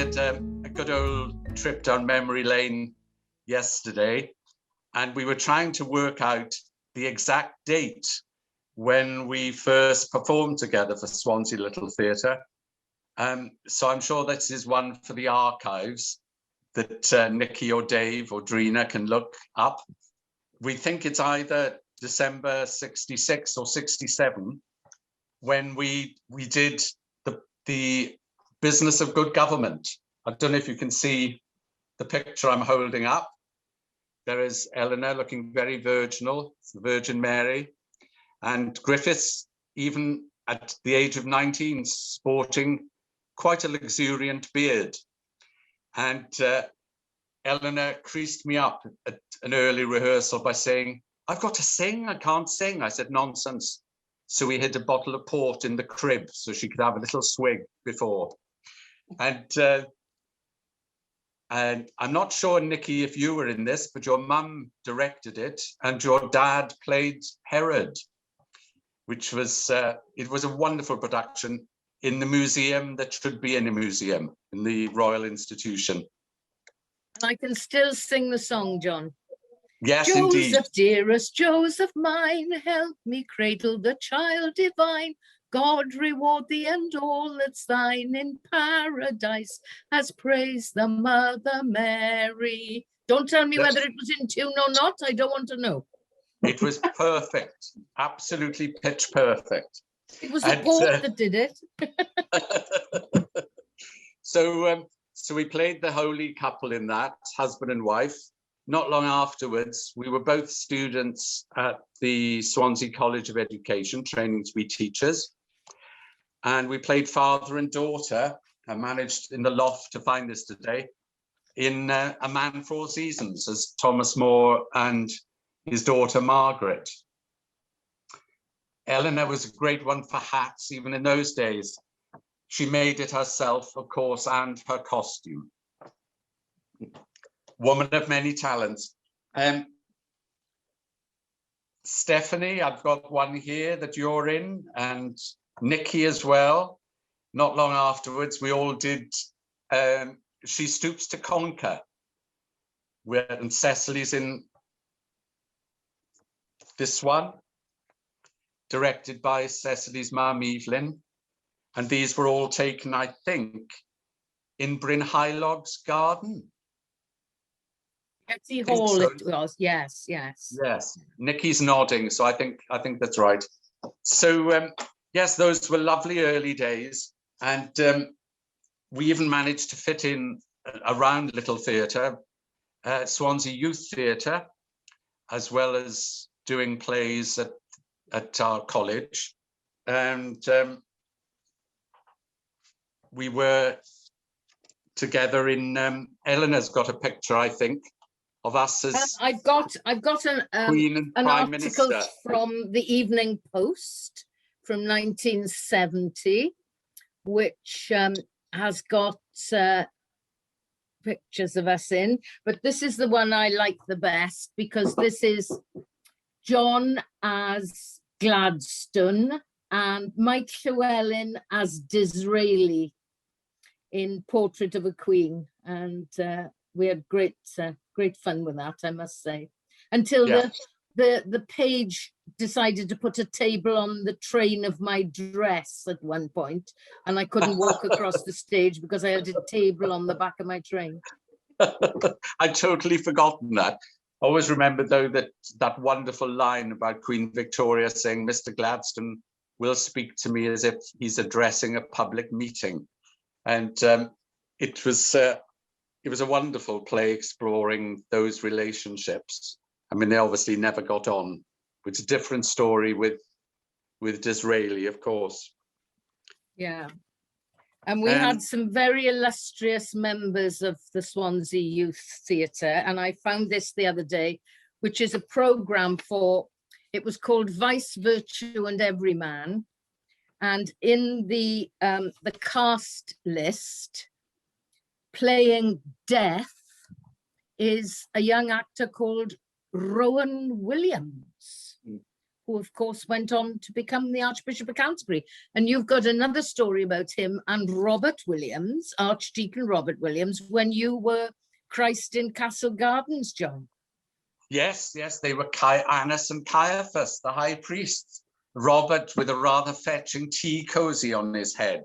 had a good old trip down memory lane yesterday, and we were trying to work out the exact date when we first performed together for Swansea Little Theatre. So I'm sure this is one for the archives that Nikki or Dave or Drina can look up. We think it's either December 66 or 67 when we did the Business of Good Government. I don't know if you can see the picture I'm holding up. There is Eleanor looking very virginal, it's the Virgin Mary, and Griffiths, even at the age of 19, sporting quite a luxuriant beard. And Eleanor creased me up at an early rehearsal by saying, "I've got to sing, I can't sing." I said, "Nonsense." So we hid a bottle of port in the crib so she could have a little swig before. And I'm not sure, Nikki, if you were in this, but your mum directed it and your dad played Herod, which was, it was a wonderful production in the museum that should be in a museum, in the Royal Institution. I can still sing the song, John. Yes, Joseph, indeed. dearest Joseph mine, help me cradle the child divine. God reward thee and all that's thine in paradise, as praise the Mother Mary. Don't tell me whether it was in tune or not. I don't want to know. It was perfect, absolutely pitch perfect. It was the port that did it. So we played the holy couple in that, husband and wife. Not long afterwards, we were both students at the Swansea College of Education, training to be teachers. And we played father and daughter. I managed in the loft to find this today, in A Man for All Seasons, as Thomas More and his daughter Margaret. Eleanor was a great one for hats, even in those days. She made it herself, of course, and her costume. Woman of many talents. Stephanie, I've got one here that you're in, and Nikki as well. Not long afterwards, we all did She Stoops to Conquer, and Cecily's in this one, directed by Cecily's mum, Evelyn. And these were all taken, I think, in Bryn Hylog's garden. Betsy Hall, so. It was, yes. Yes, Nikki's nodding, so I think that's right. So yes, those were lovely early days, and we even managed to fit in around Little Theatre, Swansea Youth Theatre, as well as doing plays at our college, and we were together in. Eleanor's got a picture, I think, of us as I've got an article Minister from the Evening Post from 1970, which has got pictures of us in, but this is the one I like the best because this is John as Gladstone and Mike Llewellyn as Disraeli in Portrait of a Queen, and we had great fun with that, I must say, until the page decided to put a table on the train of my dress at one point, and I couldn't walk across the stage because I had a table on the back of my train. I'd totally forgotten that. Always remember, though, that wonderful line about Queen Victoria saying, "Mr. Gladstone will speak to me as if he's addressing a public meeting." And it was a wonderful play exploring those relationships. I mean, they obviously never got on. It's a different story with Disraeli, of course. Yeah. And we had some very illustrious members of the Swansea Youth Theatre. And I found this the other day, which is a programme it was called Vice, Virtue and Everyman. And in the cast list, playing Death is a young actor called Rowan Williams, who of course went on to become the Archbishop of Canterbury. And you've got another story about him and Robert Williams, Archdeacon Robert Williams, when you were Christ in Castle Gardens, John. Yes, they were Annas and Caiaphas, the high priests. Robert with a rather fetching tea cosy on his head.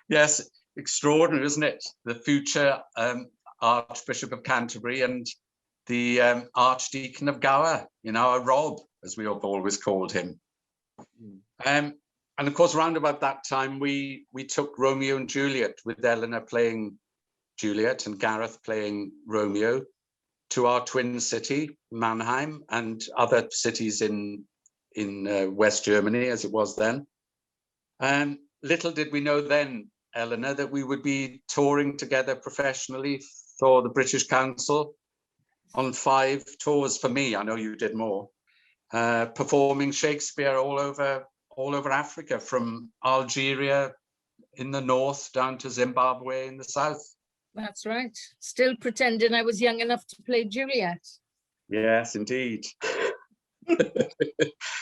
Yes, extraordinary, isn't it? The future Archbishop of Canterbury and the Archdeacon of Gower, our Rob, as we have always called him. And of course, round about that time, we took Romeo and Juliet, with Eleanor playing Juliet and Gareth playing Romeo, to our twin city, Mannheim, and other cities in West Germany, as it was then. And little did we know then, Eleanor, that we would be touring together professionally for the British Council on 5 tours for me. I know you did more, performing Shakespeare all over Africa, from Algeria in the north down to Zimbabwe in the south. That's right. Still pretending I was young enough to play Juliet. Yes, indeed.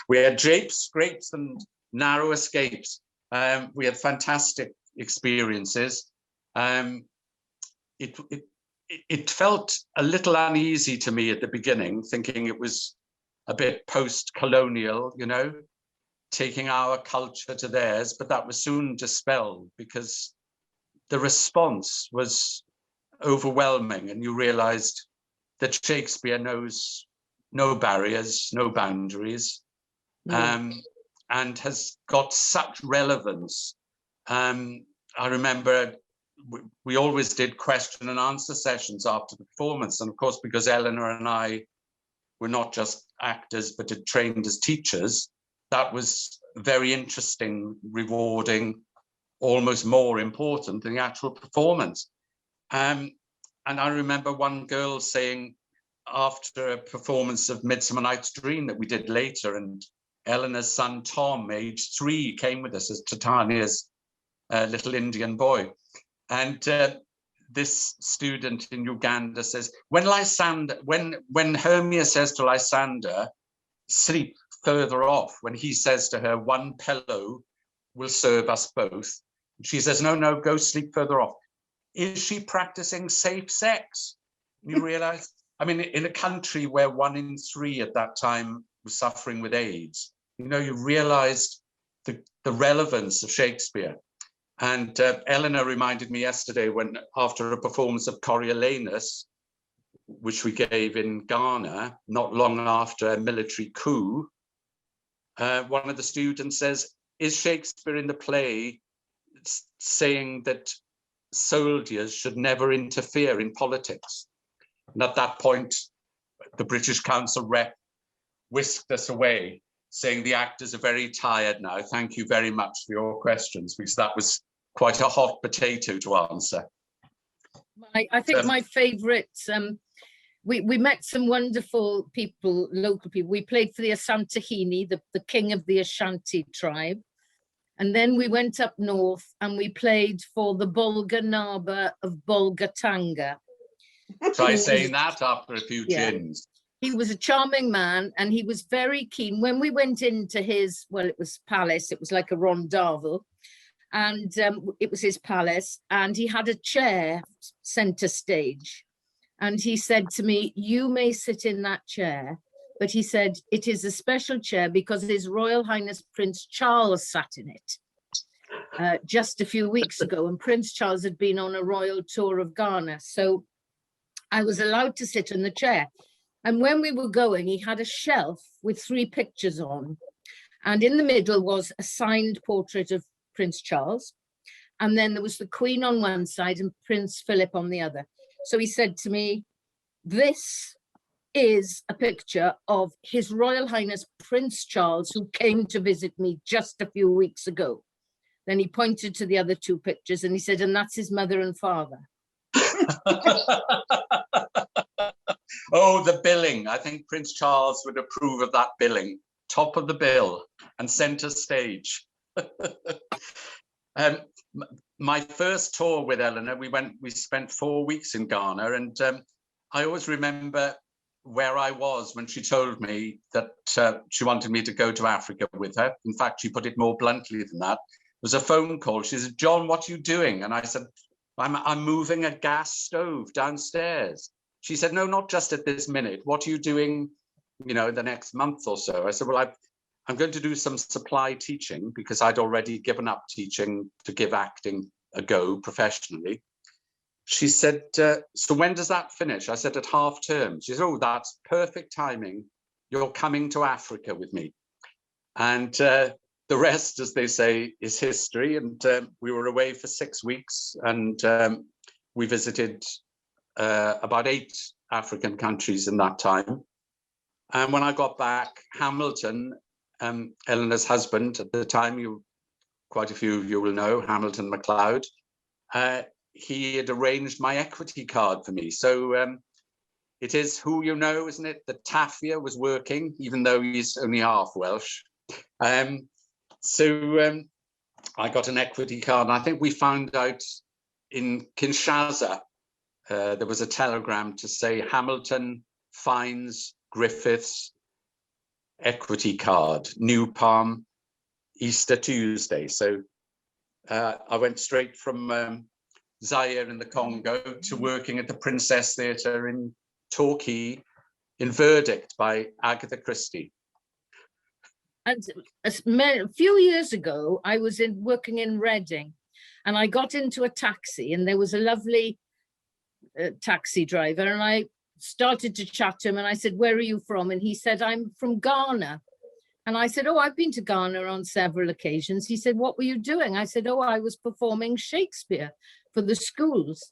We had japes, scrapes, and narrow escapes. We had fantastic experiences. It felt a little uneasy to me at the beginning, thinking it was a bit post-colonial, taking our culture to theirs, but that was soon dispelled because the response was overwhelming, and you realized that Shakespeare knows no barriers, no boundaries, and has got such relevance. I remember we always did question and answer sessions after the performance, and of course, because Eleanor and I were not just actors but had trained as teachers, that was very interesting, rewarding, almost more important than the actual performance. And I remember one girl saying, after a performance of Midsummer Night's Dream that we did later, and Eleanor's son Tom, age 3, came with us as Titania's little Indian boy. And this student in Uganda says, when Hermia says to Lysander, sleep further off, when he says to her, one pillow will serve us both, she says, no, go sleep further off. Is she practicing safe sex? You realize, I mean, in a country where 1 in 3 at that time was suffering with AIDS, you realized the relevance of Shakespeare. And Eleanor reminded me yesterday, when after a performance of Coriolanus, which we gave in Ghana, not long after a military coup, one of the students says, is Shakespeare in the play saying that soldiers should never interfere in politics? And at that point, the British Council rep whisked us away, saying the actors are very tired now. Thank you very much for your questions, because that was quite a hot potato to answer. I think my favourite, we met some wonderful people, local people. We played for the Asantehene, the king of the Ashanti tribe. And then we went up north and we played for the Bolga Naba of Bolgatanga. Try saying that after a few gins. He was a charming man, and he was very keen. When we went into his, well, it was palace, it was like a rondavel, and it was his palace, and he had a chair centre stage. And he said to me, you may sit in that chair, but he said, it is a special chair because His Royal Highness Prince Charles sat in it just a few weeks ago, and Prince Charles had been on a royal tour of Ghana. So I was allowed to sit in the chair. And when we were going, he had a shelf with 3 pictures on. And in the middle was a signed portrait of Prince Charles. And then there was the Queen on one side and Prince Philip on the other. So he said to me, this is a picture of His Royal Highness Prince Charles, who came to visit me just a few weeks ago. Then he pointed to the other 2 pictures and he said, and that's his mother and father. Oh, the billing. I think Prince Charles would approve of that billing. Top of the bill and centre stage. My first tour with Eleanor, we spent 4 weeks in Ghana, and I always remember where I was when she told me that she wanted me to go to Africa with her. In fact, she put it more bluntly than that. It was a phone call. She said, "John, what are you doing?" And I said, I'm moving a gas stove downstairs. She said, "No, not just at this minute. What are you doing, in the next month or so?" I said, "Well, I'm going to do some supply teaching because I'd already given up teaching to give acting a go professionally." She said, "So when does that finish?" I said, "At half term." She said, "Oh, that's perfect timing. You're coming to Africa with me." And the rest, as they say, is history. And we were away for 6 weeks, and we visited about 8 African countries in that time. And when I got back, Hamilton, Eleanor's husband at the time, quite a few of you will know, Hamilton McLeod, he had arranged my equity card for me. So it is who you know, isn't it? That Tafia was working, even though he's only half Welsh. So I got an equity card, and I think we found out in Kinshasa, there was a telegram to say Hamilton finds Griffiths equity card, New Palm, Easter Tuesday. So I went straight from Zaire in the Congo to working at the Princess Theatre in Torquay in Verdict by Agatha Christie. And a few years ago, I was working in Reading, and I got into a taxi, and there was a lovely taxi driver, and I started to chat to him, and I said, "Where are you from?" And he said, "I'm from Ghana." And I said, "Oh, I've been to Ghana on several occasions." He said, "What were you doing?" I said, "Oh, I was performing Shakespeare for the schools."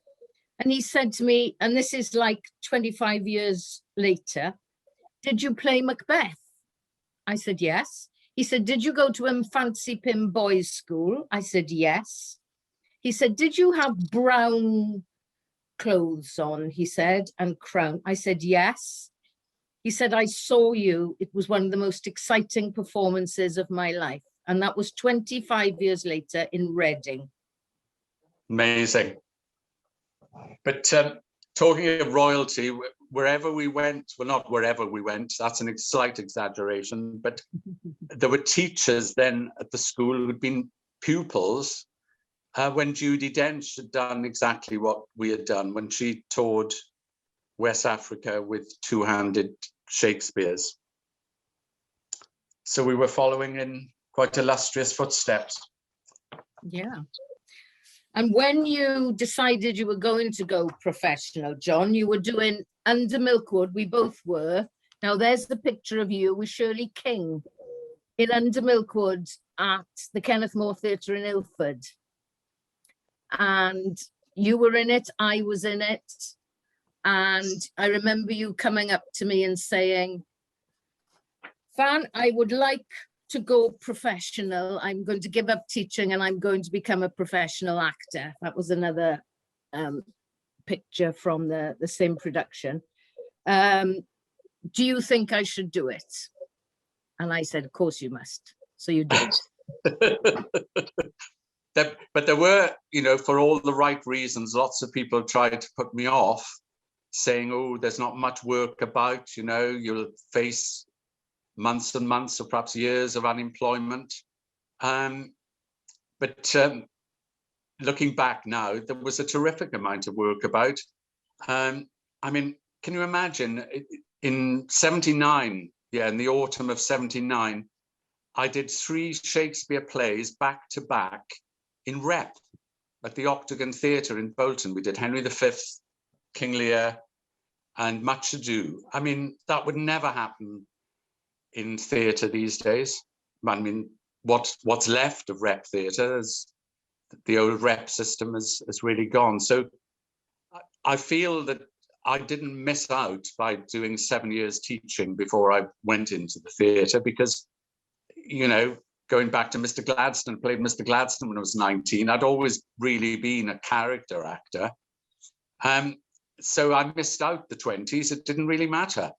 And he said to me, and this is like 25 years later, "Did you play Macbeth?" I said, "Yes." He said, "Did you go to a fancy pin boys' school?" I said, "Yes." He said, "Did you have brown clothes on?" He said, "and crown." I said, "Yes." He said, "I saw you. It was one of the most exciting performances of my life." And that was 25 years later in Reading. Amazing. But talking of royalty, wherever we went, well, not wherever we went, that's a slight exaggeration, but there were teachers then at the school who'd been pupils when Judi Dench had done exactly what we had done when she toured West Africa with two-handed Shakespeares. So we were following in quite illustrious footsteps. Yeah. And when you decided you were going to go professional, John, you were doing Under Milkwood, we both were. Now there's the picture of you with Shirley King in Under Milkwood at the Kenneth More Theatre in Ilford. And you were in it, I was in it. And I remember you coming up to me and saying, "Fan, I would like to go professional. I'm going to give up teaching and I'm going to become a professional actor." That was another picture from the same production. "Do you think I should do it?" And I said, "Of course you must." So you did. But there were, for all the right reasons, lots of people tried to put me off, saying, "Oh, there's not much work about, you'll face months and months or perhaps years of unemployment." But looking back now, there was a terrific amount of work about. I mean, can you imagine in 79, in the autumn of 79, I did 3 Shakespeare plays back to back in rep at the Octagon Theatre in Bolton. We did Henry V, King Lear, and Much Ado. I mean, that would never happen in theatre these days. I mean, what's left of rep theatre is the old rep system has really gone. So I feel that I didn't miss out by doing 7 years teaching before I went into the theatre, because, going back to Mr. Gladstone, played Mr. Gladstone when I was 19. I'd always really been a character actor. So I missed out the 20s. It didn't really matter.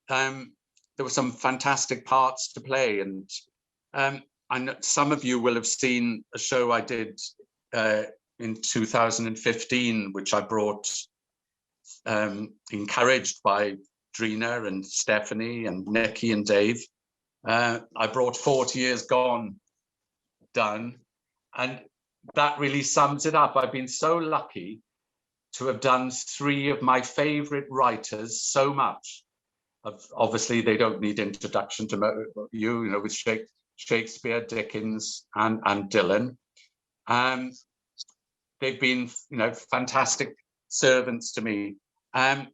There were some fantastic parts to play. And I know some of you will have seen a show I did in 2015, which I brought, encouraged by Drina and Stephanie and Nikki and Dave. I brought 40 Years Gone done, and that really sums it up. I've been so lucky to have done 3 of my favorite writers so much. Obviously, they don't need introduction to you know, with Shakespeare, Dickens, and Dylan. They've been, you know, fantastic servants to me. And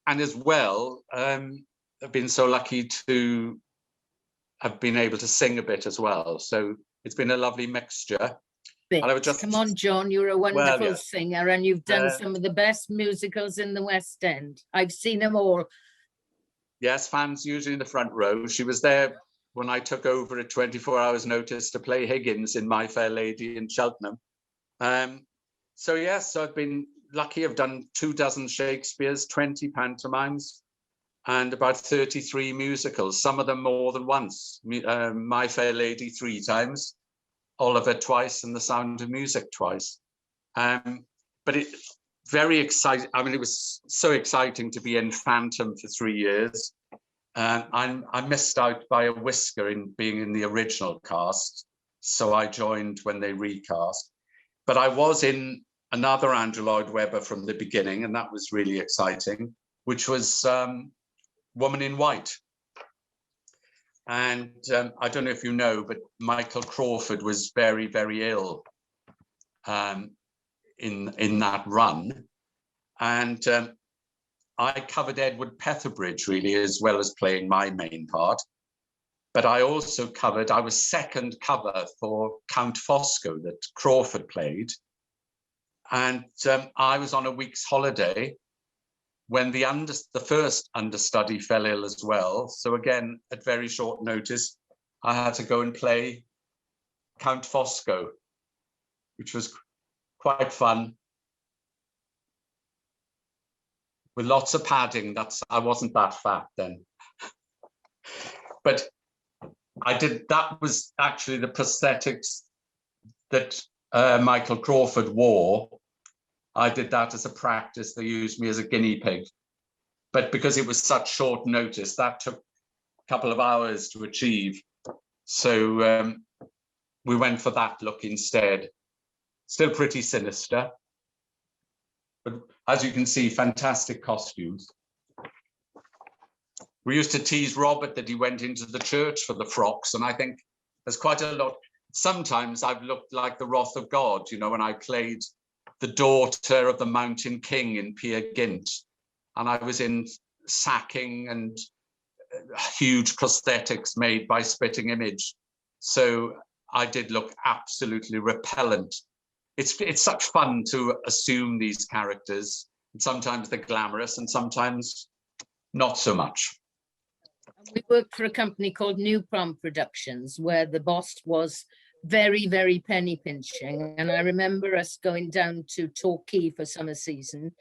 as well, I've been so lucky to have been able to sing a bit as well. So it's been a lovely mixture. And I would just, come on, John, you're a wonderful yeah. singer, and you've done some of the best musicals in the West End. I've seen them all. Yes, fans usually in the front row. She was there when I took over at 24 hours notice to play Higgins in My Fair Lady in Cheltenham. So yes, I've been lucky. I've done 24 Shakespeares, 20 pantomimes, and about 33 musicals, some of them more than once. My Fair Lady 3 times, Oliver twice, and The Sound of Music twice. But it very exciting. I mean, it was so exciting to be in Phantom for 3 years. I missed out by a whisker in being in the original cast, so I joined when they recast. But I was in another Andrew Lloyd Webber from the beginning, and that was really exciting, which was Woman in White. And I don't know if you know, but Michael Crawford was very, very ill in that run. And I covered Edward Petherbridge really, as well as playing my main part. But I also covered, I was second cover for Count Fosco that Crawford played. And I was on a week's holiday when the first understudy fell ill as well. So again, at very short notice, I had to go and play Count Fosco, which was quite fun. With lots of padding. I wasn't that fat then. But that was actually the prosthetics that Michael Crawford wore. I did that as a practice. They used me as a guinea pig. But because it was such short notice, that took a couple of hours to achieve. So we went for that look instead. Still pretty sinister. But as you can see, fantastic costumes. We used to tease Robert that he went into the church for the frocks, and I think there's quite a lot. Sometimes I've looked like the Wrath of God, you know, when I played the daughter of the Mountain King in Peer Gynt, and I was in sacking and huge prosthetics made by Spitting Image. So I did look absolutely repellent. It's such fun to assume these characters, and sometimes they're glamorous and sometimes not so much. We worked for a company called New Prom Productions, where the boss was very, very penny pinching. And I remember us going down to Torquay for summer season,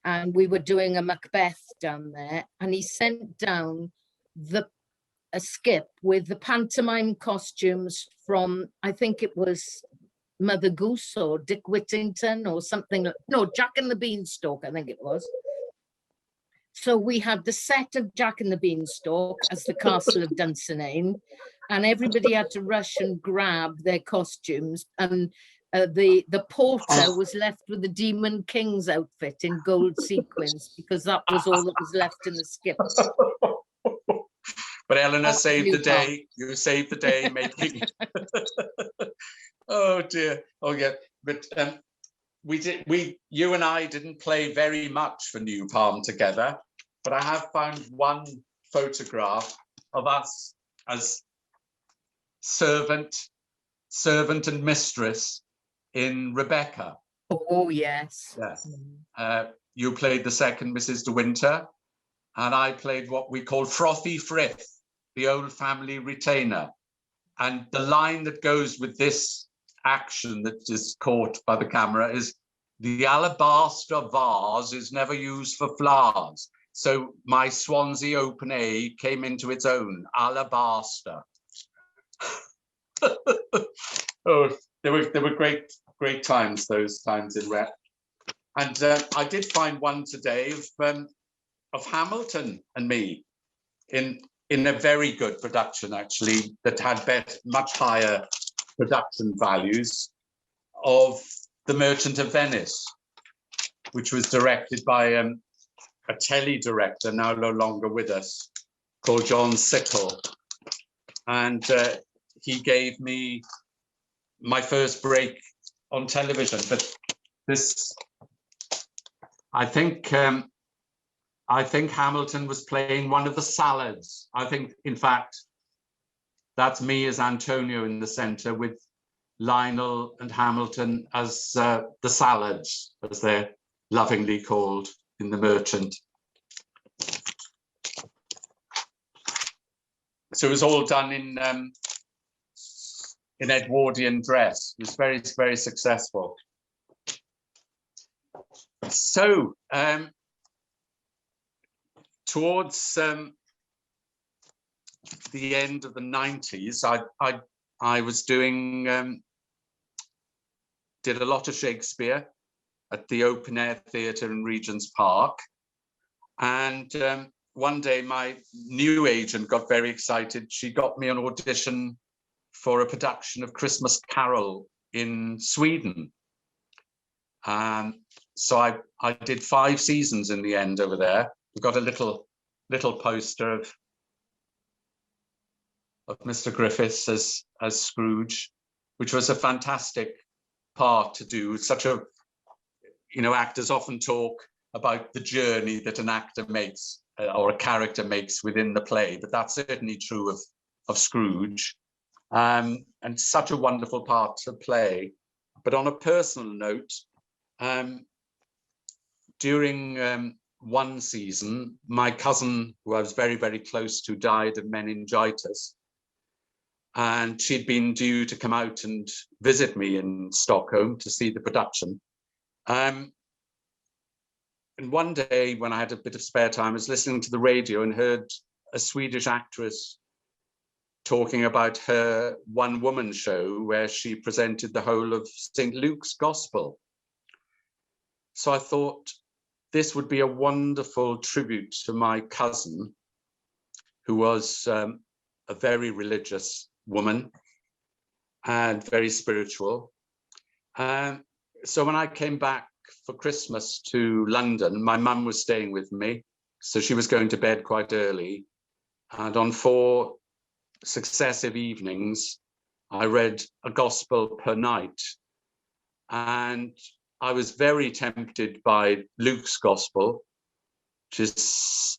and we were doing a Macbeth down there, and he sent down a skip with the pantomime costumes from, I think it was Mother Goose or Dick Whittington or something. No, Jack and the Beanstalk, I think it was. So we had the set of Jack and the Beanstalk as the Castle of Dunsinane, and everybody had to rush and grab their costumes, and the porter was left with the Demon King's outfit in gold sequins, because that was all that was left in the skip. But Eleanor saved the day. You saved the day making. Oh dear. Oh yeah. But you and I didn't play very much for New Palm together, but I have found one photograph of us as servant and mistress in Rebecca. Oh yes. Yes. You played the second Mrs. De Winter, and I played what we call Frothy Frith, the old family retainer. And the line that goes with this action that is caught by the camera is, "The alabaster vase is never used for flowers." So my Swansea Open A came into its own, alabaster. Oh, they were great times, those times in rep. And I did find one today of of Hamilton and me in a very good production, actually, that had much higher production values, of The Merchant of Venice, which was directed by a telly director now no longer with us, called John Sickle. And he gave me my first break on television. But this, I think Hamilton was playing one of the salads. I think, in fact, that's me as Antonio in the center, with Lionel and Hamilton as the salads, as they're lovingly called in The Merchant. So it was all done in Edwardian dress. It was very, very successful. So towards the end of the 90s, I was did a lot of Shakespeare at the Open Air Theatre in Regent's Park. And one day my new agent got very excited. She got me an audition for a production of Christmas Carol in Sweden. So I did 5 seasons in the end over there. We got a little poster of Mr. Griffiths as Scrooge, which was a fantastic part to do. Such a, actors often talk about the journey that an actor makes or a character makes within the play, but that's certainly true of Scrooge. And such a wonderful part to play. But on a personal note, during one season, my cousin, who I was very, very close to, died of meningitis. And she'd been due to come out and visit me in Stockholm to see the production. And one day when I had a bit of spare time, I was listening to the radio and heard a Swedish actress talking about her one-woman show where she presented the whole of St. Luke's Gospel. So I thought this would be a wonderful tribute to my cousin, who was a very religious woman and very spiritual. So when I came back for Christmas to London, my mum was staying with me, so she was going to bed quite early. And on 4 successive evenings, I read a gospel per night. And I was very tempted by Luke's gospel, which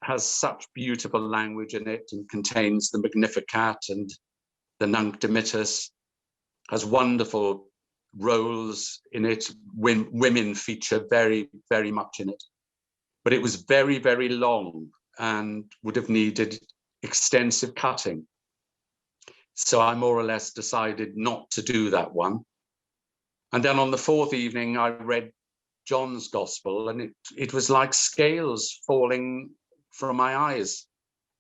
has such beautiful language in it and contains the Magnificat and the Nunc Dimittis, has wonderful roles in it. Women feature very, very much in it. But it was very, very long and would have needed extensive cutting. So I more or less decided not to do that one. And then on the 4th evening, I read John's Gospel, and it was like scales falling from my eyes,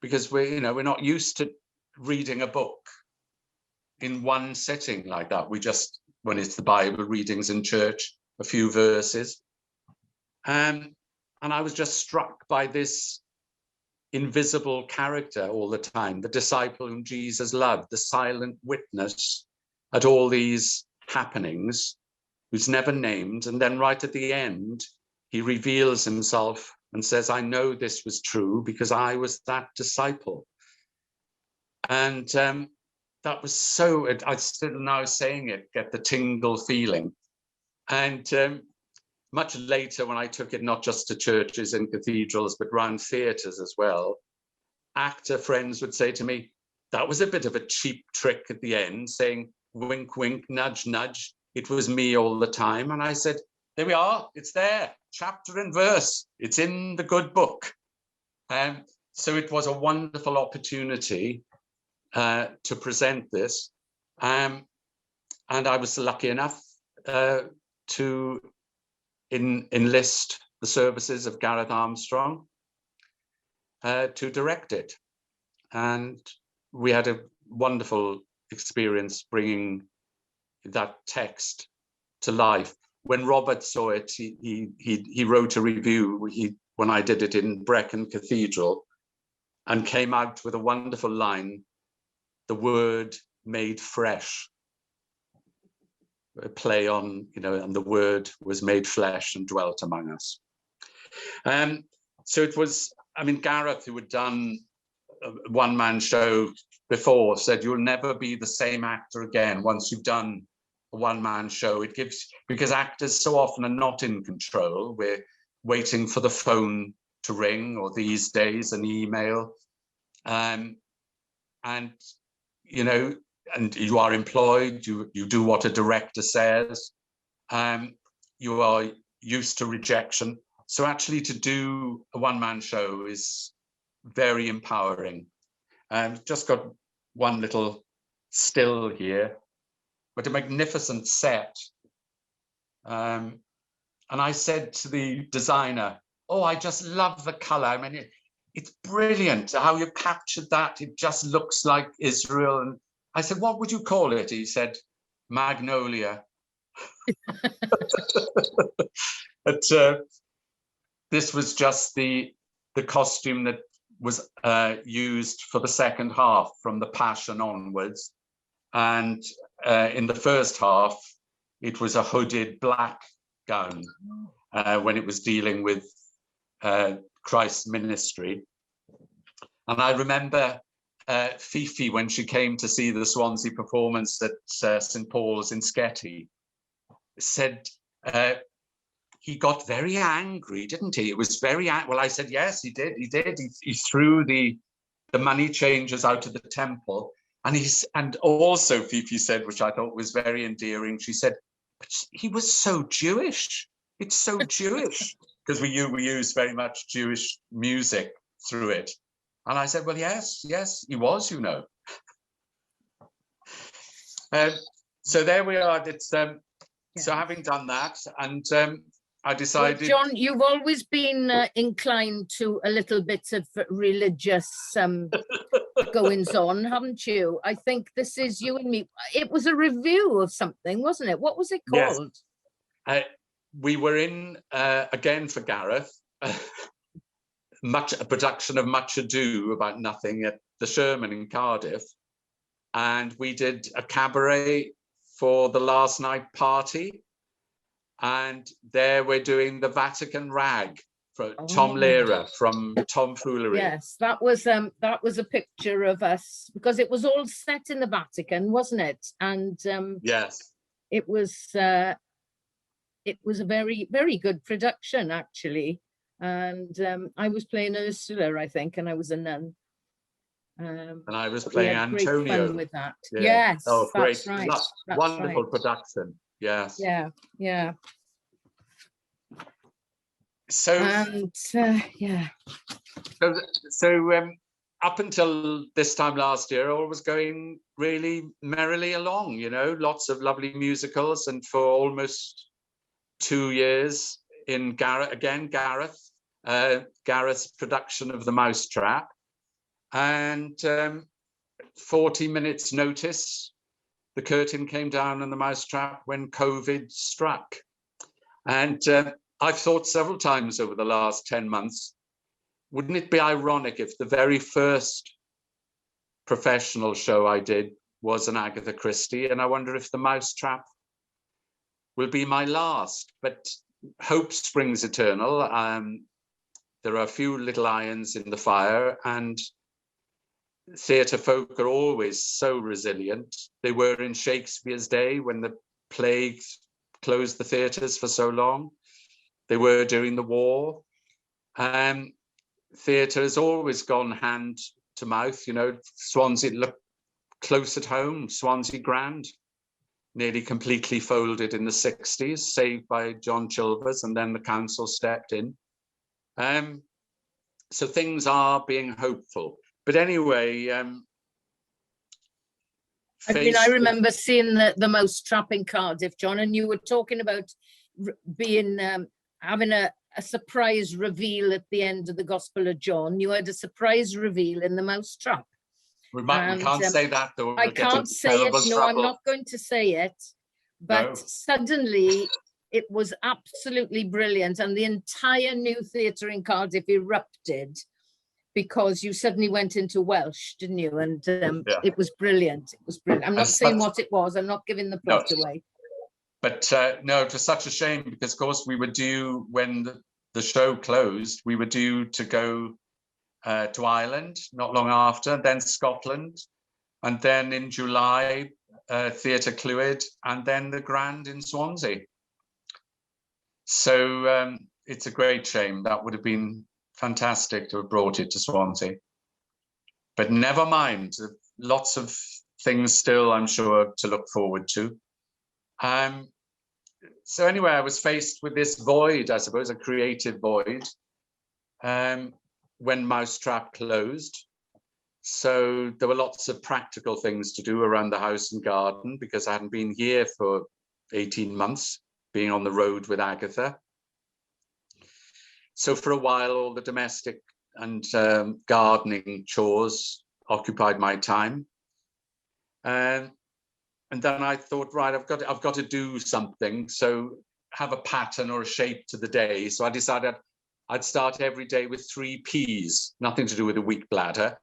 because we're not used to reading a book in one sitting like that. We just, when it's the Bible readings in church, a few verses. And I was just struck by this invisible character all the time, the disciple whom Jesus loved, the silent witness at all these happenings, who's never named. And then right at the end, he reveals himself and says, I know this was true because I was that disciple. And that was so, I still now saying it, get the tingle feeling. And much later, when I took it not just to churches and cathedrals, but round theatres as well, actor friends would say to me, that was a bit of a cheap trick at the end, saying, wink, wink, nudge, nudge. It was me all the time. And I said, there we are, it's there, chapter and verse. It's in the good book. So it was a wonderful opportunity to present this. And I was lucky enough to enlist the services of Gareth Armstrong to direct it. And we had a wonderful experience bringing that text to life. When Robert saw it, he wrote a review. when I did it in Brecon Cathedral, and came out with a wonderful line, "The word made fresh." A play on, and the word was made flesh and dwelt among us. So it was, Gareth, who had done a one-man show before, said you'll never be the same actor again once you've done a one-man show. It gives, because actors so often are not in control. We're waiting for the phone to ring, or these days an email. And you are employed, you do what a director says, you are used to rejection. So actually to do a one-man show is very empowering. Just got one little still here, but a magnificent set. And I said to the designer, "Oh, I just love the color. It's brilliant how you captured that. It just looks like Israel." And I said, "What would you call it?" He said, "Magnolia." But this was just the costume that was used for the second half, from the Passion onwards. And in the first half, it was a hooded black gown when it was dealing with Christ's ministry. And I remember Fifi, when she came to see the Swansea performance at St. Paul's in Sketty, said he got very angry, didn't he? It was very well. I said, yes, he did. He threw the money changers out of the temple, and also Fifi said, which I thought was very endearing. She said, "But he was so Jewish. It's so Jewish," because we use very much Jewish music through it. And I said, "Well, yes, he was, So there we are. It's So having done that, and I decided. Well, John, you've always been inclined to a little bit of religious goings on, haven't you? I think this is You and Me. It was a review of something, wasn't it? What was it called? Yes. We were in again for Gareth. A production of Much Ado About Nothing at the Sherman in Cardiff, and we did a cabaret for the last night party, and there we're doing the Vatican Rag for Tom Lehrer from Tomfoolery. Yes, that was a picture of us, because it was all set in the Vatican, wasn't it? And yes, it was a very, very good production, actually. And I was playing Ursula, I think, and I was a nun. And I was playing Antonio. Great fun with that. Yeah. Yes, oh, great. That's right. That's wonderful right. production. Yes. Yeah. So up until this time last year, all was going really merrily along. Lots of lovely musicals, and for almost 2 years in Gareth's production of the Mousetrap, and 40 minutes notice, the curtain came down on the Mousetrap when COVID struck. And I've thought several times over the last 10 months, wouldn't it be ironic if the very first professional show I did was an Agatha Christie, and I wonder if the Mousetrap will be my last. But hope springs eternal. There are a few little irons in the fire, and theatre folk are always so resilient. They were in Shakespeare's day when the plague closed the theatres for so long. They were during the war. Theatre has always gone hand to mouth. Swansea, look close at home, Swansea Grand, nearly completely folded in the 60s, saved by John Chilvers, and then the council stepped in. So things are being hopeful. But anyway, I remember seeing the Mousetrap in Cardiff, John, and you were talking about having a surprise reveal at the end of the Gospel of John. You had a surprise reveal in the Mousetrap. We can't say that, though. I can't say it. No, I'm not going to say it. But suddenly It was absolutely brilliant. And the entire new theatre in Cardiff erupted because you suddenly went into Welsh, didn't you? And it was brilliant. It was brilliant. I'm not saying what it was. I'm not giving the plot away. But no, it was such a shame because, of course, we were due, when the show closed, we were due to go to Ireland not long after, then Scotland, and then in July, Theatre Clwyd, and then the Grand in Swansea. So it's a great shame. That would have been fantastic to have brought it to Swansea. But never mind, lots of things still, I'm sure, to look forward to. So anyway, I was faced with this void, I suppose, a creative void, when Mousetrap closed. So there were lots of practical things to do around the house and garden because I hadn't been here for 18 months, being on the road with Agatha. So for a while, all the domestic and gardening chores occupied my time. And then I thought, right, I've got to do something. So have a pattern or a shape to the day. So I decided I'd start every day with 3 Ps, nothing to do with a weak bladder,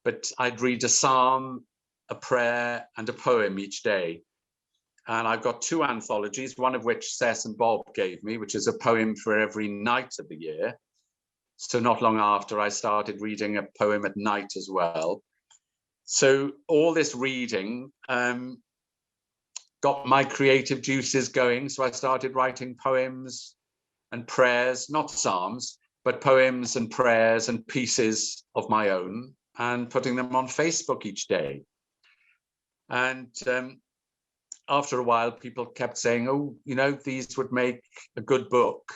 but I'd read a psalm, a prayer, and a poem each day. And I've got 2 anthologies, one of which Cess and Bob gave me, which is a poem for every night of the year. So not long after, I started reading a poem at night as well. So all this reading got my creative juices going. So I started writing poems and prayers, not psalms, but poems and prayers and pieces of my own, and putting them on Facebook each day. And after a while, people kept saying, oh, you know, these would make a good book.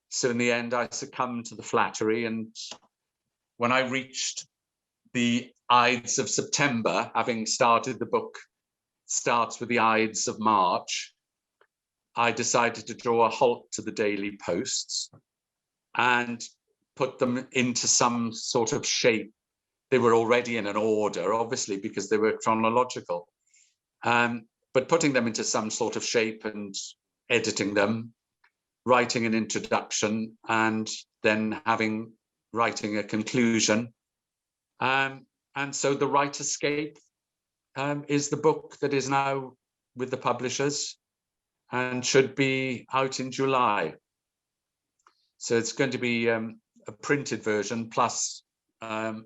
So in the end, I succumbed to the flattery. And when I reached the Ides of September, having started the book starts with the Ides of March, I decided to draw a halt to the daily posts and put them into some sort of shape. They were already in an order, obviously, because they were chronological. But putting them into some sort of shape and editing them, writing an introduction, and then writing a conclusion. And so The Writer's Escape is the book that is now with the publishers and should be out in July. So it's going to be a printed version plus an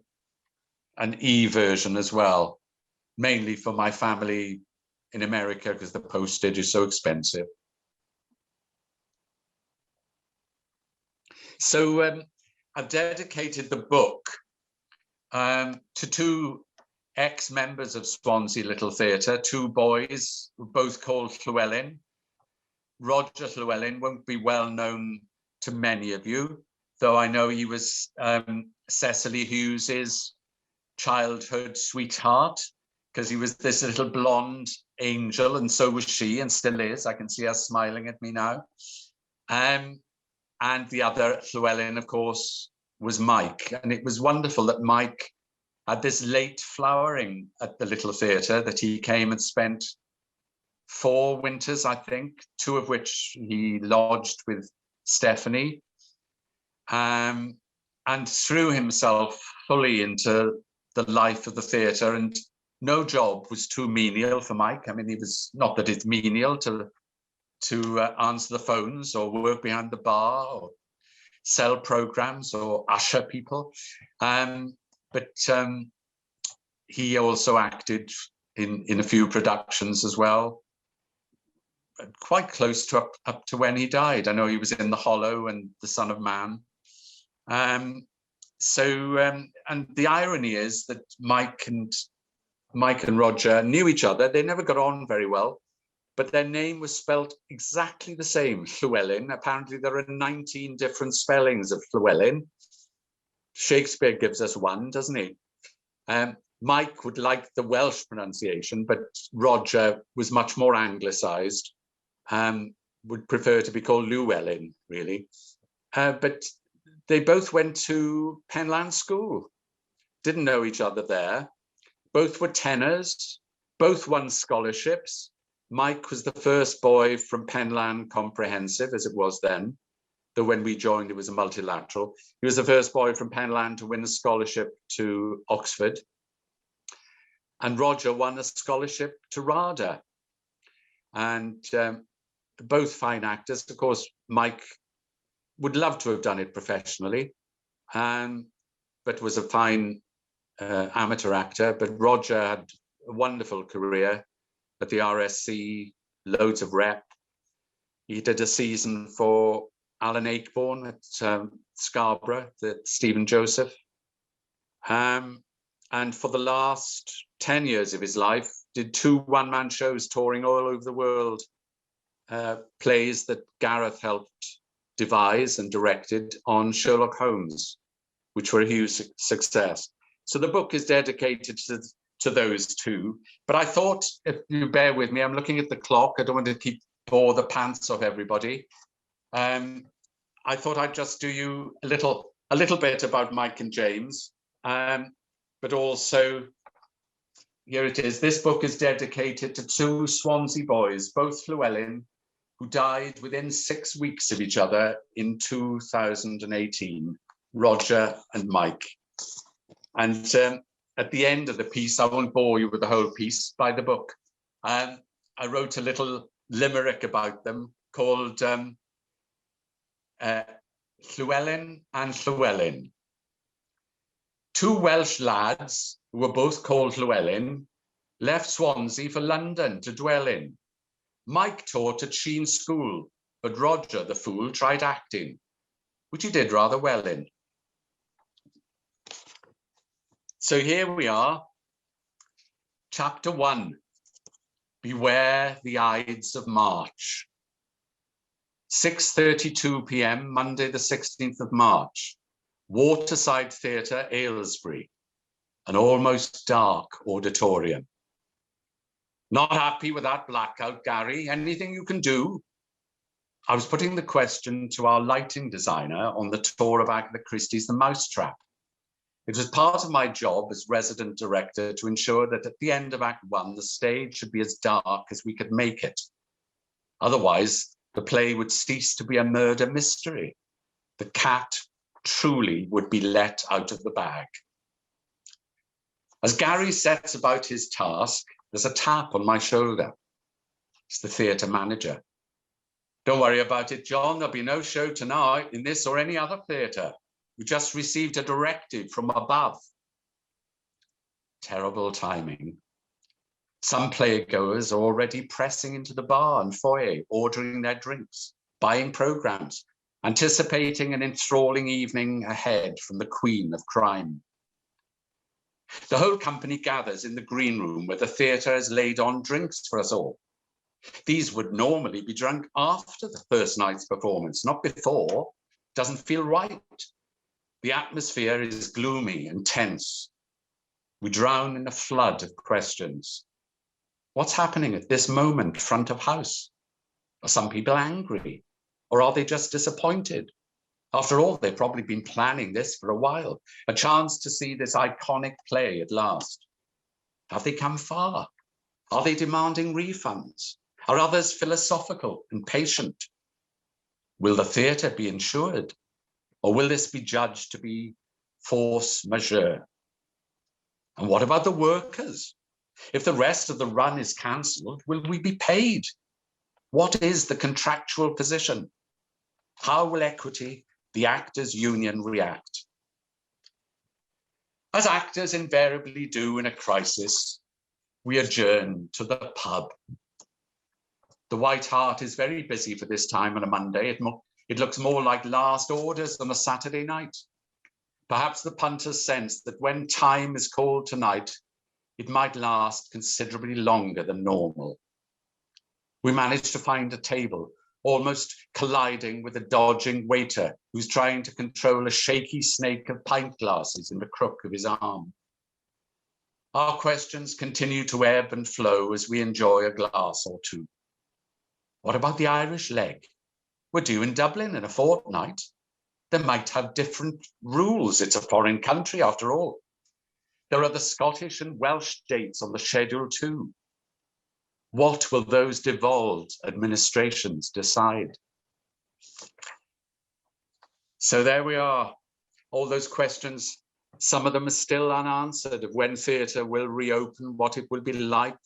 e-version as well, mainly for my family in America because the postage is so expensive. So I've dedicated the book to 2 ex-members of Swansea Little Theatre, 2 boys, both called Llewellyn. Roger Llewellyn won't be well known to many of you, though I know he was Cecily Hughes's childhood sweetheart, because he was this little blonde angel, and so was she, and still is. I can see her smiling at me now. And the other Llewellyn, of course, was Mike. And it was wonderful that Mike had this late flowering at the Little Theatre, that he came and spent 4 winters, I think, 2 of which he lodged with Stephanie, and threw himself fully into the life of the theatre. And no job was too menial for Mike. I mean, he was, not that it's menial to answer the phones or work behind the bar or sell programs or usher people. But he also acted in a few productions as well, quite close to up to when he died. I know he was in The Hollow and The Son of Man. And the irony is that Mike and Roger knew each other. They never got on very well, but their name was spelt exactly the same, Llewellyn. Apparently there are 19 different spellings of Llewellyn. Shakespeare gives us one, doesn't he? Mike would like the Welsh pronunciation, but Roger was much more anglicised, would prefer to be called Llewellyn, really. But they both went to Penlan School, didn't know each other there. Both were tenors, both won scholarships, Mike was the first boy from Penlan Comprehensive, as it was then, though when we joined, it was a multilateral. He was the first boy from Penlan to win a scholarship to Oxford. And Roger won a scholarship to RADA. And both fine actors. Of course, Mike would love to have done it professionally, but was a fine amateur actor. But Roger had a wonderful career at the RSC, loads of rep. He did a season for Alan Ayckbourn at Scarborough, the Stephen Joseph. And for the last 10 years of his life, did 2 one-man shows touring all over the world, plays that Gareth helped devise and directed on Sherlock Holmes, which were a huge success. So the book is dedicated to those 2. But I thought, if you bear with me, I'm looking at the clock. I don't want to bore the pants off everybody. I thought I'd just do you a little bit about Mike and James, but also, here it is. This book is dedicated to 2 Swansea boys, both Llewellyn, who died within 6 weeks of each other in 2018, Roger and Mike. And at the end of the piece, I won't bore you with the whole piece, by the book. I wrote a little limerick about them called Llewellyn and Llewellyn. 2 Welsh lads, who were both called Llewellyn, left Swansea for London to dwell in. Mike taught at Sheen School, but Roger, the fool, tried acting, which he did rather well in. So here we are, chapter 1, Beware the Ides of March. 6:32 p.m, Monday the 16th of March, Waterside Theatre, Aylesbury, an almost dark auditorium. Not happy with that blackout, Gary? Anything you can do? I was putting the question to our lighting designer on the tour of Agatha Christie's The Mousetrap. It was part of my job as resident director to ensure that at the end of Act 1, the stage should be as dark as we could make it. Otherwise, the play would cease to be a murder mystery. The cat truly would be let out of the bag. As Gary sets about his task, there's a tap on my shoulder. It's the theatre manager. Don't worry about it, John. There'll be no show tonight in this or any other theatre. We just received a directive from above. Terrible timing. Some playgoers are already pressing into the bar and foyer, ordering their drinks, buying programmes, anticipating an enthralling evening ahead from the Queen of Crime. The whole company gathers in the green room where the theatre has laid on drinks for us all. These would normally be drunk after the first night's performance, not before. Doesn't feel right. The atmosphere is gloomy and tense. We drown in a flood of questions. What's happening at this moment, front of house? Are some people angry? Or are they just disappointed? After all, they've probably been planning this for a while, a chance to see this iconic play at last. Have they come far? Are they demanding refunds? Are others philosophical and patient? Will the theatre be insured? Or will this be judged to be force majeure? And what about the workers? If the rest of the run is cancelled, will we be paid? What is the contractual position? How will equity, the actors' union, react? As actors invariably do in a crisis, we adjourn to the pub. The White Hart is very busy for this time on a Monday. It looks more like last orders on a Saturday night. Perhaps the punters sense that when time is called tonight, it might last considerably longer than normal. We manage to find a table, almost colliding with a dodging waiter who's trying to control a shaky snake of pint glasses in the crook of his arm. Our questions continue to ebb and flow as we enjoy a glass or two. What about the Irish leg? We're due in Dublin in a fortnight. They might have different rules. It's a foreign country after all. There are the Scottish and Welsh dates on the schedule too. What will those devolved administrations decide? So there we are, all those questions. Some of them are still unanswered, of when theatre will reopen, what it will be like,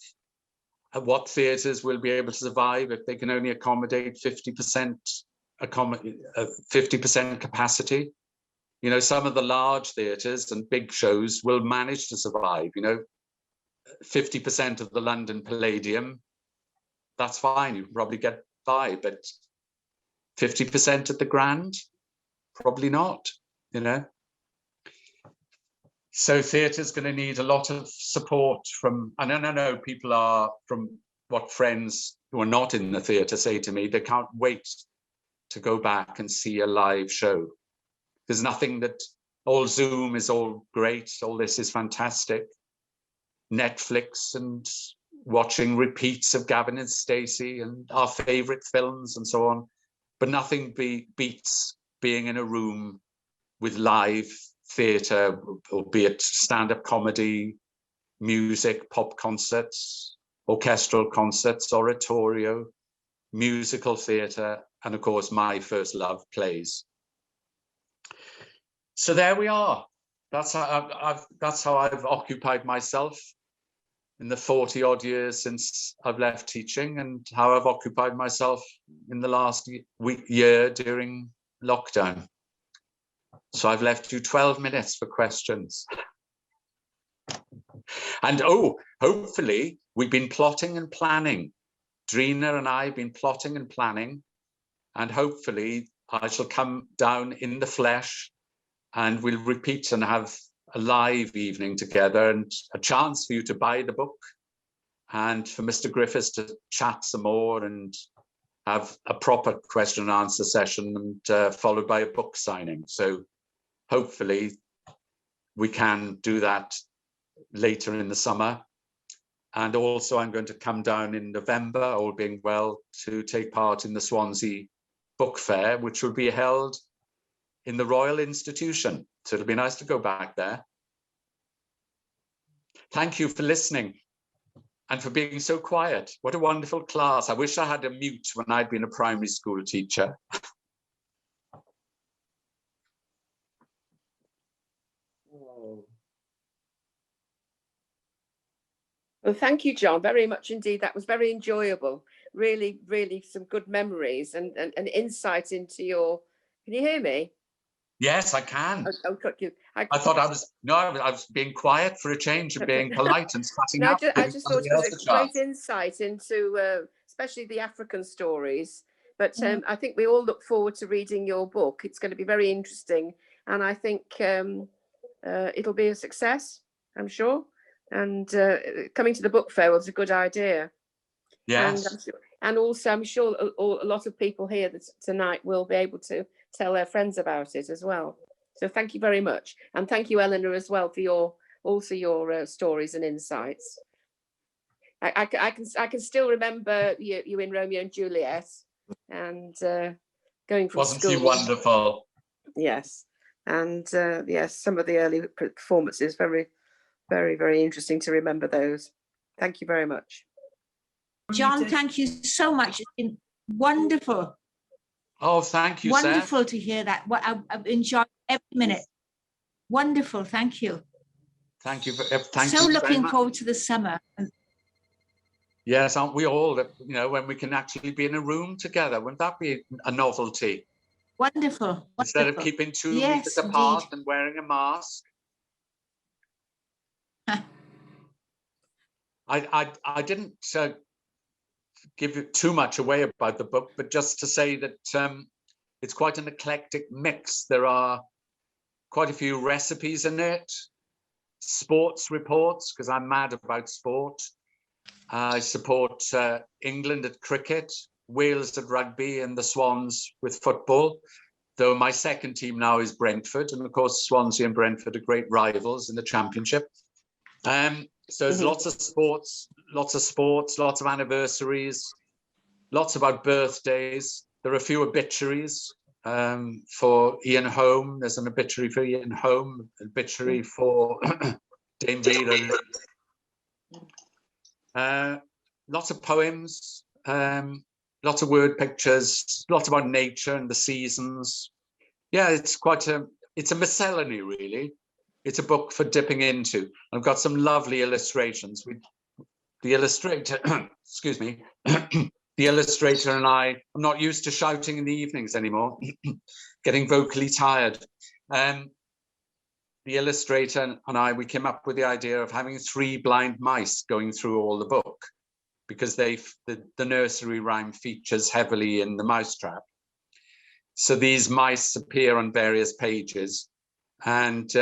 and what theatres will be able to survive if they can only accommodate 50% capacity. You know, some of the large theatres and big shows will manage to survive. You know, 50% of the London Palladium, that's fine, you can probably get by, but 50% at the Grand, probably not, you know. So theatre's going to need a lot of support from, and I know people are, from what friends who are not in the theatre say to me, they can't wait to go back and see a live show. There's nothing that, all Zoom is all great, all this is fantastic. Netflix and watching repeats of Gavin and Stacey and our favorite films and so on, but nothing beats being in a room with live theatre, albeit stand-up comedy, music, pop concerts, orchestral concerts, oratorio, musical theatre, and of course my first love, plays. So there we are. That's how I've occupied myself in the 40 odd years since I've left teaching, and how I've occupied myself in the last year during lockdown. So I've left you 12 minutes for questions. And oh, hopefully we've been plotting and planning. Drina and I have been plotting and planning, and hopefully I shall come down in the flesh and we'll repeat and have a live evening together, and a chance for you to buy the book and for Mr. Griffiths to chat some more and have a proper question and answer session, and followed by a book signing. So hopefully we can do that later in the summer. And also I'm going to come down in November, all being well, to take part in the Swansea Book Fair, which will be held in the Royal Institution. So it'll be nice to go back there. Thank you for listening and for being so quiet. What a wonderful class. I wish I had a mute when I'd been a primary school teacher. Well, thank you, John, very much indeed. That was very enjoyable. Really, really some good memories and insight into your, can you hear me? Yes, I can. I thought I was being quiet for a change and being polite and cutting up. I just thought it was a great insight into especially the African stories. But I think we all look forward to reading your book. It's going to be very interesting. And I think it'll be a success, I'm sure. And coming to the book fair was a good idea. Yes. And also, I'm sure a lot of people here tonight will be able to tell their friends about it as well. So thank you very much. And thank you, Eleanor, as well, for your stories and insights. I can still remember you in Romeo and Juliet, and going from Wasn't school. she wonderful? Yes. And yes, some of the early performances, very, very, very interesting to remember those. Thank you very much. John, thank you so much. It's been wonderful. Oh, thank you, wonderful Seth. To hear that. I've enjoyed every minute. Wonderful, thank you. Thank you. So looking forward to the summer. Yes, aren't we all? You know, when we can actually be in a room together, wouldn't that be a novelty? Wonderful. Instead of keeping 2 meters apart and wearing a mask. I didn't give you too much away about the book, but just to say that it's quite an eclectic mix. There are quite a few recipes in it, sports reports, because I'm mad about sport. I support England at cricket, Wales at rugby, and the Swans with football, though my second team now is Brentford, and of course Swansea and Brentford are great rivals in the Championship. So there's lots of sports, lots of anniversaries, lots about birthdays. There are a few obituaries for Ian Home. There's an obituary for Ian Home, an obituary for Dame Vida. lots of poems, lots of word pictures, lots about nature and the seasons. Yeah, it's a miscellany, really. It's a book for dipping into. I've got some lovely illustrations. The illustrator, excuse me, the illustrator and I'm not used to shouting in the evenings anymore, getting vocally tired. The illustrator and we came up with the idea of having 3 blind mice going through all the book, because the nursery rhyme features heavily in the Mousetrap. So these mice appear on various pages, and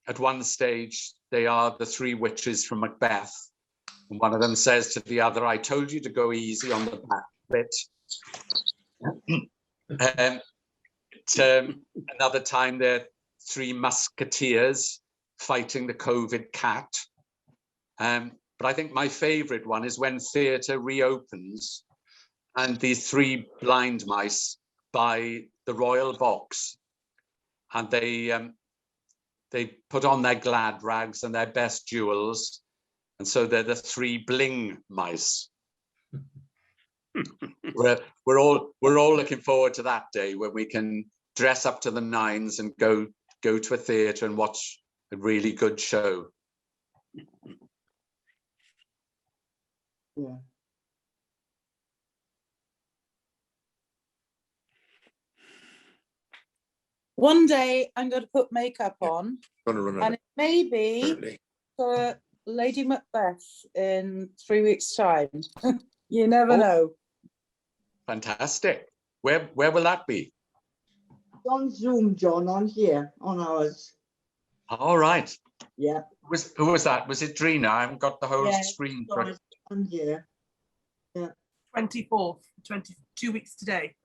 at one stage they are the 3 witches from Macbeth, and one of them says to the other, "I told you to go easy on the back bit." Another time they're 3 musketeers fighting the COVID cat. But I think my favorite one is when theatre reopens and these 3 blind mice buy the royal box, and they put on their glad rags and their best jewels, and so they're the 3 bling mice. we're all looking forward to that day when we can dress up to the nines and go to a theatre and watch a really good show. Yeah. One day I'm going to put makeup on, and it may be for Lady Macbeth in 3 weeks' time. You never know. Fantastic. Where will that be? On Zoom, John, on here, on ours. All right. Yeah. Who was that? Was it Drina? I haven't got the whole screen. On here. Yeah. 24th, 2 weeks today.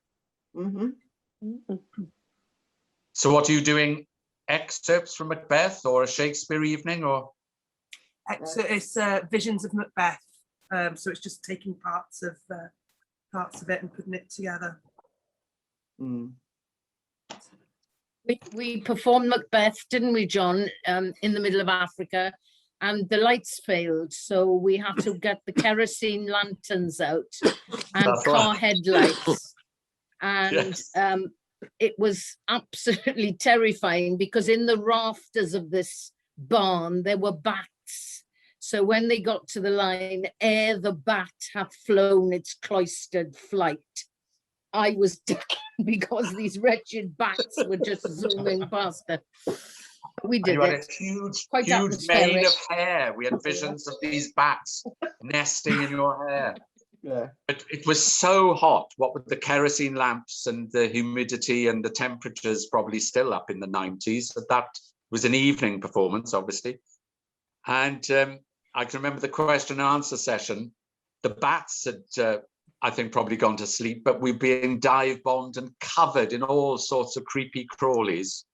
So what are you doing? Excerpts from Macbeth or a Shakespeare evening, or? It's visions of Macbeth. So it's just taking parts of it and putting it together. We performed Macbeth, didn't we, John, in the middle of Africa, and the lights failed, so we had to get the kerosene lanterns out and car headlights, and it was absolutely terrifying, because in the rafters of this barn there were bats. So when they got to the line, "Ere the bat hath flown its cloistered flight," I was ducking because these wretched bats were just zooming past her. We did you had it. a huge Atmospheric. mane of hair. We had visions of these bats nesting in your hair. Yeah. But it was so hot, what with the kerosene lamps and the humidity and the temperatures probably still up in the 90s. That was an evening performance, obviously. And I can remember the question and answer session. The bats had, I think, probably gone to sleep, but we've been dive bombed and covered in all sorts of creepy crawlies.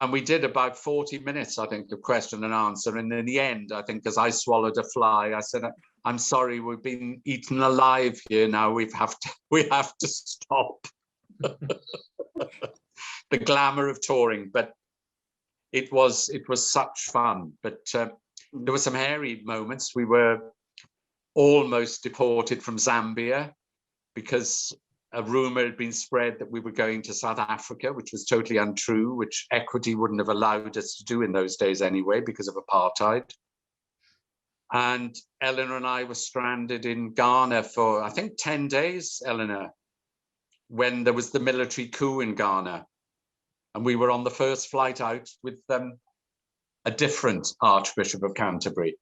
And we did about 40 minutes, I think, of question and answer. And in the end, I think, as I swallowed a fly, I said, "I'm sorry, we've been eaten alive here now. We have to stop." The glamour of touring, but it was such fun. But there were some hairy moments. We were almost deported from Zambia because a rumor had been spread that we were going to South Africa, which was totally untrue, which equity wouldn't have allowed us to do in those days anyway because of apartheid. And Eleanor and I were stranded in Ghana for, I think, 10 days, Eleanor, when there was the military coup in Ghana. And we were on the first flight out with a different Archbishop of Canterbury.